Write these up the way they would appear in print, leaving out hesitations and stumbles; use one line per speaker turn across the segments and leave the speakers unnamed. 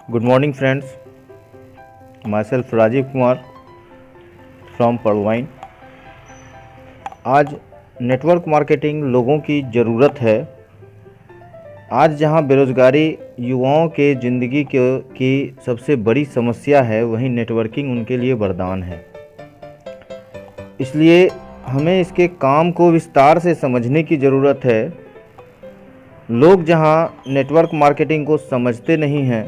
Good morning friends, myself Rajeev Kumar from Pearlvine. आज network marketing लोगों की ज़रूरत है। आज जहां बेरोज़गारी युवाओं के ज़िंदगी की सबसे बड़ी समस्या है, वहीं नेटवर्किंग उनके लिए वरदान है। इसलिए हमें इसके काम को विस्तार से समझने की ज़रूरत है। लोग जहां नेटवर्क मार्केटिंग को समझते नहीं हैं,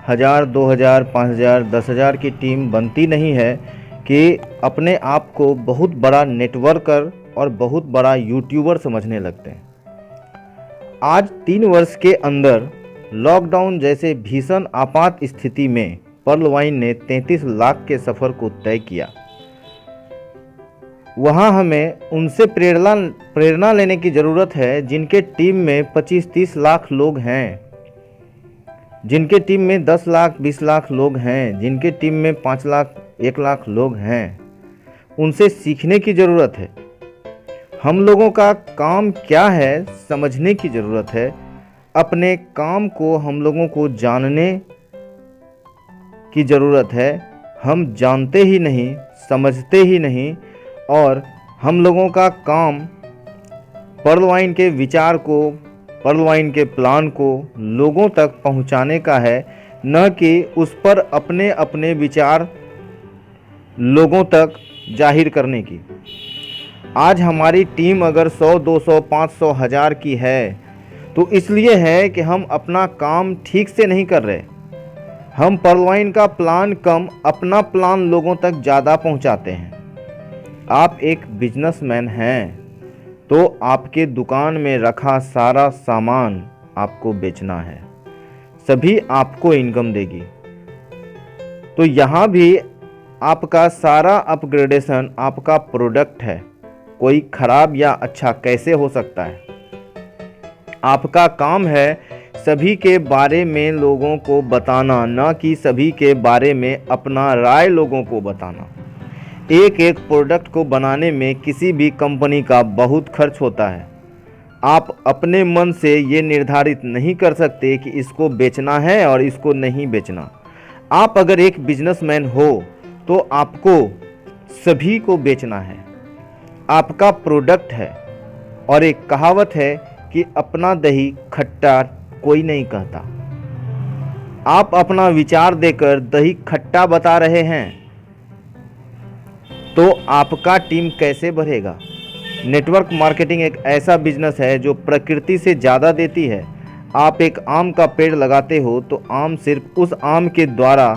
1000, 2000, 5000, 10,000 की टीम बनती नहीं है कि अपने आप को बहुत बड़ा नेटवर्कर और बहुत बड़ा यूट्यूबर समझने लगते हैं। आज 3 वर्ष के अंदर लॉकडाउन जैसे भीषण आपात स्थिति में पर्लवाइन ने 33 लाख के सफ़र को तय किया। वहाँ हमें उनसे प्रेरणा लेने की ज़रूरत है जिनके टीम में 25-30 लाख लोग हैं, जिनके टीम में 10 लाख 20 लाख लोग हैं, जिनके टीम में 5 लाख 1 लाख लोग हैं। उनसे सीखने की ज़रूरत है। हम लोगों का काम क्या है समझने की ज़रूरत है। अपने काम को हम लोगों को जानने की ज़रूरत है। हम जानते ही नहीं, समझते ही नहीं, और हम लोगों का काम पर्लवाइन के विचार को, पर्लवाइन के प्लान को लोगों तक पहुंचाने का है, न कि उस पर अपने अपने विचार लोगों तक जाहिर करने की। आज हमारी टीम अगर 100, 200, 500, 1000 की है तो इसलिए है कि हम अपना काम ठीक से नहीं कर रहे। हम पर्लवाइन का प्लान कम, अपना प्लान लोगों तक ज़्यादा पहुंचाते हैं। आप एक बिजनेसमैन हैं तो आपके दुकान में रखा सारा सामान आपको बेचना है, सभी आपको इनकम देगी। तो यहाँ भी आपका सारा अपग्रेडेशन आपका प्रोडक्ट है। कोई खराब या अच्छा कैसे हो सकता है? आपका काम है सभी के बारे में लोगों को बताना, न कि सभी के बारे में अपना राय लोगों को बताना। एक एक प्रोडक्ट को बनाने में किसी भी कंपनी का बहुत खर्च होता है। आप अपने मन से ये निर्धारित नहीं कर सकते कि इसको बेचना है और इसको नहीं बेचना। आप अगर एक बिजनेसमैन हो तो आपको सभी को बेचना है। आपका प्रोडक्ट है, और एक कहावत है कि अपना दही खट्टा कोई नहीं कहता। आप अपना विचार देकर दही खट्टा बता रहे हैं तो आपका टीम कैसे बढ़ेगा? नेटवर्क मार्केटिंग एक ऐसा बिजनेस है जो प्रकृति से ज़्यादा देती है। आप एक आम का पेड़ लगाते हो तो आम सिर्फ उस आम के द्वारा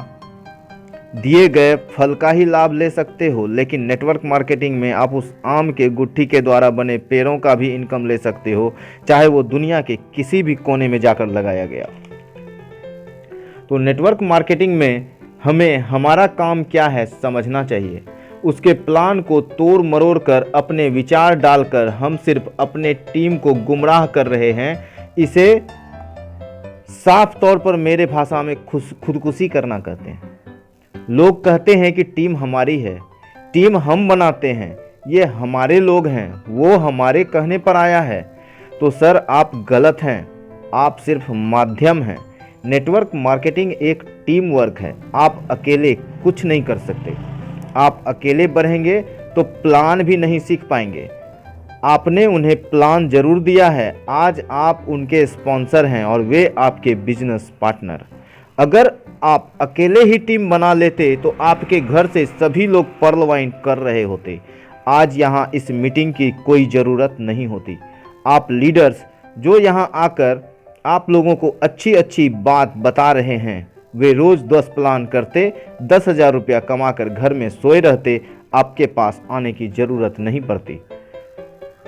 दिए गए फल का ही लाभ ले सकते हो, लेकिन नेटवर्क मार्केटिंग में आप उस आम के गुट्ठी के द्वारा बने पेड़ों का भी इनकम ले सकते हो, चाहे वो दुनिया के किसी भी कोने में जाकर लगाया गया। तो नेटवर्क मार्केटिंग में हमें हमारा काम क्या है समझना चाहिए। उसके प्लान को तोड़ मरोड़ कर, अपने विचार डालकर हम सिर्फ अपने टीम को गुमराह कर रहे हैं। इसे साफ तौर पर मेरे भाषा में खुदकुशी करना कहते हैं। लोग कहते हैं कि टीम हमारी है, टीम हम बनाते हैं, ये हमारे लोग हैं, वो हमारे कहने पर आया है। तो सर आप गलत हैं, आप सिर्फ माध्यम हैं। नेटवर्क मार्केटिंग एक टीम वर्क है। आप अकेले कुछ नहीं कर सकते। आप अकेले बढ़ेंगे तो प्लान भी नहीं सीख पाएंगे। आपने उन्हें प्लान जरूर दिया है। आज आप उनके स्पॉन्सर हैं और वे आपके बिजनेस पार्टनर। अगर आप अकेले ही टीम बना लेते तो आपके घर से सभी लोग पर्लवाइन कर रहे होते। आज यहाँ इस मीटिंग की कोई ज़रूरत नहीं होती। आप लीडर्स जो यहाँ आकर आप लोगों को अच्छी अच्छी बात बता रहे हैं, वे रोज़ 10 प्लान करते, 10,000 रुपया कमाकर घर में सोए रहते। आपके पास आने की ज़रूरत नहीं पड़ती।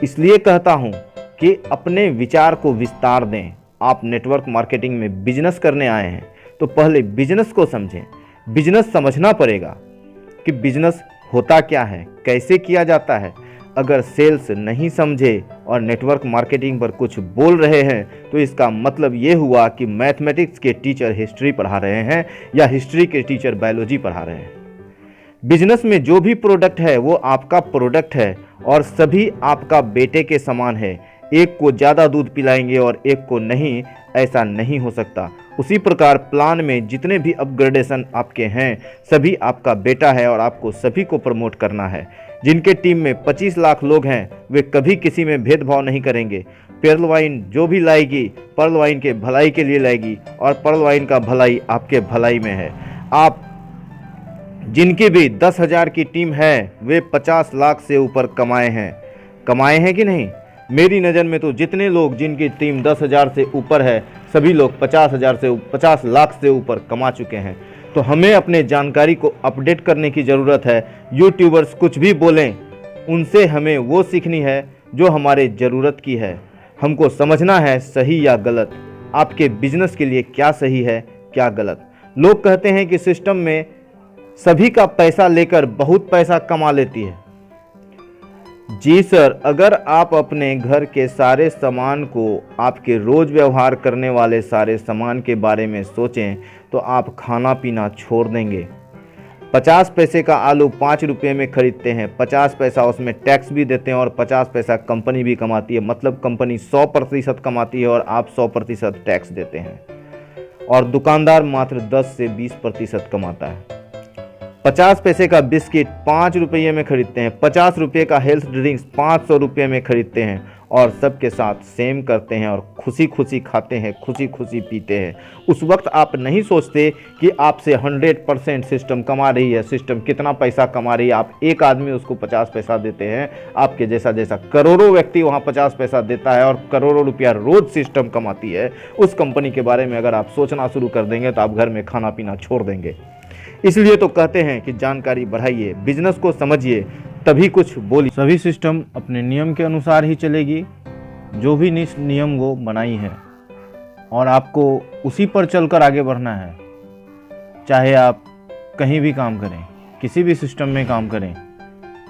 इसलिए कहता हूँ कि अपने विचार को विस्तार दें। आप नेटवर्क मार्केटिंग में बिजनेस करने आए हैं तो पहले बिजनेस को समझें। बिजनेस समझना पड़ेगा कि बिजनेस होता क्या है, कैसे किया जाता है। अगर सेल्स नहीं समझे और नेटवर्क मार्केटिंग पर कुछ बोल रहे हैं तो इसका मतलब ये हुआ कि मैथमेटिक्स के टीचर हिस्ट्री पढ़ा रहे हैं या हिस्ट्री के टीचर बायोलॉजी पढ़ा रहे हैं। बिजनेस में जो भी प्रोडक्ट है वो आपका प्रोडक्ट है और सभी आपका बेटे के समान है। एक को ज़्यादा दूध पिलाएंगे और एक को नहीं, ऐसा नहीं हो सकता। उसी प्रकार प्लान में जितने भी अपग्रेडेशन आपके हैं सभी आपका बेटा है और आपको सभी को प्रमोट करना है। जिनके टीम में 25 लाख लोग हैं वे कभी किसी में भेदभाव नहीं करेंगे। पर्ल वाइन जो भी लाएगी पर्ल वाइन के भलाई के लिए लाएगी और पर्ल वाइन का भलाई आपके भलाई में है। आप जिनकी भी 10,000 की टीम है वे 50 लाख से ऊपर कमाए हैं कि नहीं? मेरी नज़र में तो जितने लोग जिनकी टीम 10,000 से ऊपर है सभी लोग 50 लाख से ऊपर कमा चुके हैं। तो हमें अपने जानकारी को अपडेट करने की ज़रूरत है। यूट्यूबर्स कुछ भी बोलें उनसे हमें वो सीखनी है जो हमारे ज़रूरत की है। हमको समझना है सही या गलत, आपके बिजनेस के लिए क्या सही है क्या गलत। लोग कहते हैं कि सिस्टम में सभी का पैसा लेकर बहुत पैसा कमा लेती है। जी सर, अगर आप अपने घर के सारे सामान को आपके रोज़ व्यवहार करने वाले सारे सामान के बारे में सोचें तो आप खाना पीना छोड़ देंगे। 50 पैसे का आलू 5 रुपये में खरीदते हैं, 50 पैसा उसमें टैक्स भी देते हैं और 50 पैसा कंपनी भी कमाती है। मतलब कंपनी 100% कमाती है और आप 100% टैक्स देते हैं और दुकानदार मात्र 10 से 20% कमाता है। 50 पैसे का बिस्किट 5 रुपये में खरीदते हैं, 50 रुपये का हेल्थ ड्रिंक्स 500 रुपये में खरीदते हैं और सबके साथ सेम करते हैं और खुशी खुशी खाते हैं, खुशी खुशी पीते हैं। उस वक्त आप नहीं सोचते कि आपसे 100% सिस्टम कमा रही है, सिस्टम कितना पैसा कमा रही है। आप एक आदमी उसको 50 पैसा देते हैं, आपके जैसा करोड़ों व्यक्ति वहाँ 50 पैसा देता है और करोड़ों रुपया रोज़ सिस्टम कमाती है। उस कंपनी के बारे में अगर आप सोचना शुरू कर देंगे तो आप घर में खाना पीना छोड़ देंगे। इसलिए तो कहते हैं कि जानकारी बढ़ाइए, बिजनेस को समझिए तभी कुछ बोलिए। सभी सिस्टम अपने नियम के अनुसार ही चलेगी, जो भी नियम वो बनाई है और आपको उसी पर चलकर आगे बढ़ना है। चाहे आप कहीं भी काम करें, किसी भी सिस्टम में काम करें,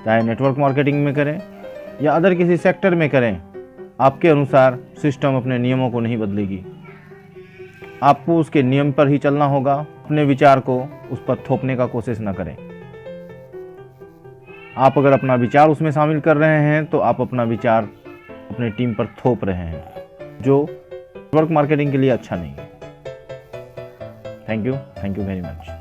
चाहे नेटवर्क मार्केटिंग में करें या अदर किसी सेक्टर में करें, आपके अनुसार सिस्टम अपने नियमों को नहीं बदलेगी। आपको उसके नियम पर ही चलना होगा। अपने विचार को उस पर थोपने का कोशिश न करें। आप अगर अपना विचार उसमें शामिल कर रहे हैं तो आप अपना विचार अपनी टीम पर थोप रहे हैं, जो नेटवर्क मार्केटिंग के लिए अच्छा नहीं है। Thank you very much.